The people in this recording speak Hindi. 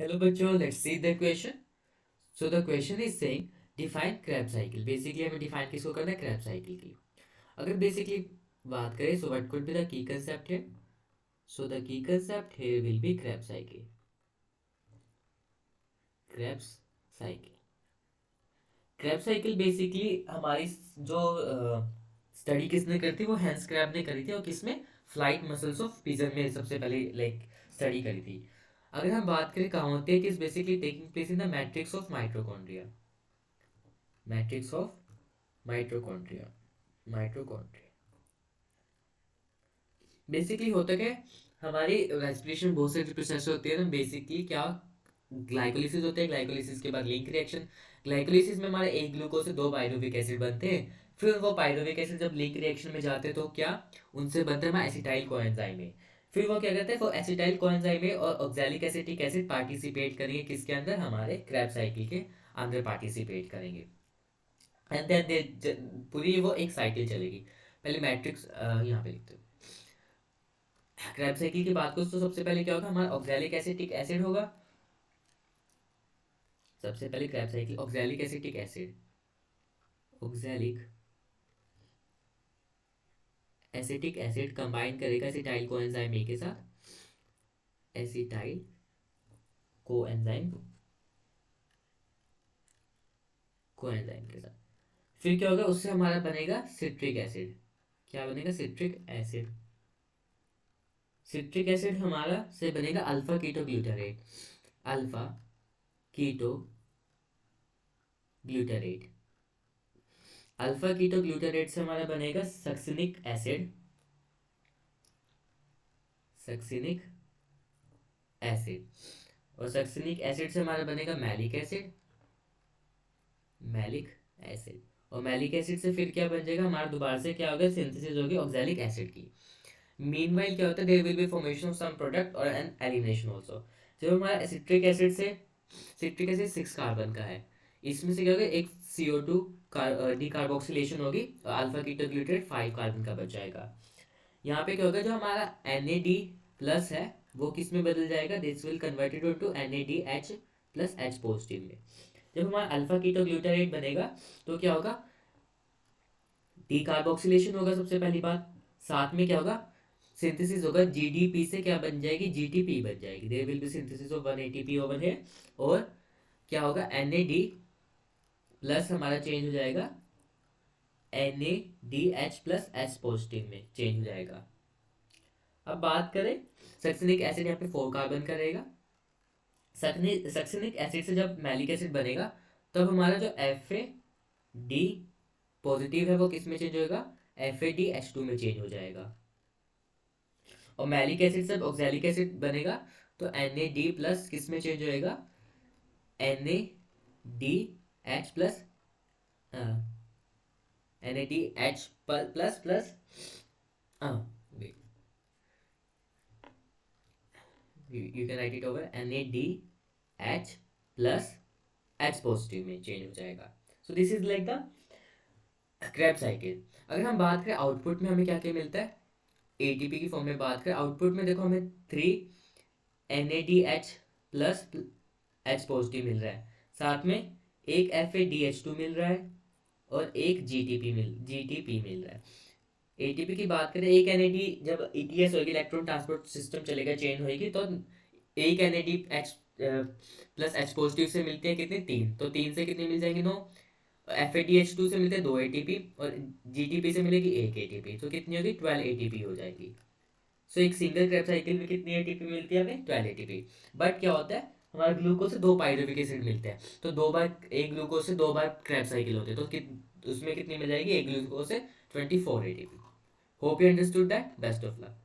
Hello बच्चों, let's see the question. So the question is saying define Krebs cycle. Basically हमें define किसको करना है? Krebs cycle की. अगर basically बात करें, so what could be the key concept here? So the key concept here will be Krebs cycle. Krebs cycle. Krebs cycle basically हमारी जो स्टडी किसने करी थी, वो हैंस क्रैब ने करी थी, और किसमें? फ्लाइट मसल्स ऑफ पिजन में सबसे पहले लाइक स्टडी करी थी. अगर हम बात करें कहाँ होती है, it is basically taking place in the matrix of mitochondria. Matrix of mitochondria. Mitochondria basically होता क्या है, हमारी रेस्पिरेशन बहुत सारी प्रोसेस होती है ना. बेसिकली क्या, ग्लाइकोलिसिस होता है, ग्लाइकोलिसिस के बाद लिंक रिएक्शन. ग्लाइकोलिसिस में हमारे एक ग्लूकोज से दो पाइरुविक एसिड बनते हैं. फिर वो पाइरुविक एसिड जब लिंक रिएक्शन में जाते हैं तो क्या, उनसे बनता है हमारा एसिटाइल कोएंजाइम में. फिर वो क्या करते हैं, वो एसिटाइल कोएंजाइम में और ऑक्सैलिक एसिटिक एसिड पार्टिसिपेट करेंगे किसके अंदर, हमारे क्रेब्स साइकिल के अंदर पार्टिसिपेट करेंगे. एंड देन दे पूरी वो एक साइकिल चलेगी. पहले मैट्रिक्स यहाँ पे लिखते हैं. क्रेब्स साइकिल की बात करो तो सबसे पहले क्या होगा, हमारा ऑक्सैलिक एसिटिक एसिड होगा. सबसे पहले Krebs cycle oxalic acetic acid, oxalic acetic acid combine करेगा एसिटाइल कोएंजाइम ए के साथ. एसिटाइल कोएंजाइम कोएंजाइम के साथ. फिर क्या होगा, उससे हमारा बनेगा सिट्रिक एसिड. क्या बनेगा? Citric acid. सिट्रिक एसिड हमारा से बनेगा alpha keto glutarate. Alpha keto glutarate. Alpha keto glutarate से हमारा बनेगा सक्सिनिक एसिड. Succinic acid. और सक्सिनिक एसिड से हमारा बनेगा मैलिक एसिड. Malic acid. और मैलिक एसिड से फिर क्या बन जाएगा हमारा, दोबारा से क्या होगा, सिंथेसिस होगी ऑक्सैलिक एसिड की. मीनवाइल क्या होता है, there will be formation of some product और एन एलिमिनेशन आल्सो. जब हमारा सिट्रिक एसिड से, सिट्रिक एसिड 6 कार्बन का है, इसमें से क्या होगा, एक CO2 डिकार्बोक्सिलेशन होगी और अल्फा कीटोग्लूटारेट 5 कार्बन का बच जाएगा. यहाँ पे क्या होगा, जो हमारा NAD प्लस है वो किस में बदल जाएगा, this will converted into NADH plus H positive में. जब हमारा अल्फा कीटोग्लूटारेट बनेगा तो क्या होगा, डिकार्बोक्सिलेशन होगा सबसे पहली बात. साथ में क्या होगा, सिंथेसिस होगा GDP से, क्या बन जाएगी, GTP बन जाएगी. There will be synthesis of 1 ATP over here. और क्या होगा, NAD प्लस हमारा चेंज हो जाएगा NADH प्लस H पॉजिटिव में चेंज हो जाएगा. अब बात करें, सक्सिनिक एसिड यहाँ पे 4 कार्बन का रहेगा. सक्सिनिक एसिड से जब मैलिक एसिड बनेगा तब हमारा जो FAD पॉजिटिव है वो किस में चेंज होगा, FADH2 में चेंज हो जाएगा. और मैलिक एसिड से ऑक्सैलिक एसिड बनेगा तो NAD प्लस किस में चेंज होएगा, NADH plus NADH plus plus you can write it over NADH plus H positive में चेंज हो जाएगा. So this is like the Krebs cycle. अगर हम बात करें आउटपुट में हमें क्या क्या मिलता है, ATP की फॉर्म में बात करें आउटपुट में, देखो हमें 3 NADH प्लस H पॉजिटिव मिल रहा है. साथ में एक FADH2 मिल रहा है और एक GTP मिल रहा है. ATP की बात करें, एक NAD जब ETS होगी, इलेक्ट्रॉन ट्रांसपोर्ट सिस्टम चलेगा, चेंज होगी, तो एक NADH प्लस H पॉजिटिव से मिलते हैं कितने, 3. तो 3 से कितने मिल जाएंगे, 9. FADH2 से मिलते हैं 2 ATP और GTP से मिलेगी 1 ATP. तो कितनी होगी, 12 ATP हो जाएगी. सो एक सिंगल क्रेब्स साइकिल में कितनी ATP मिलती है हमें, 12 ATP. बट क्या होता है, हमारे ग्लूकोज से 2 पाइरुविक एसिड मिलते हैं, तो 2 बार एक ग्लूकोज से 2 बार क्रेब्स साइकिल होते हैं, तो उसमें कितनी मिल जाएगी, एक ग्लूकोज से 24 ATP. Hope you understood that. Best of luck.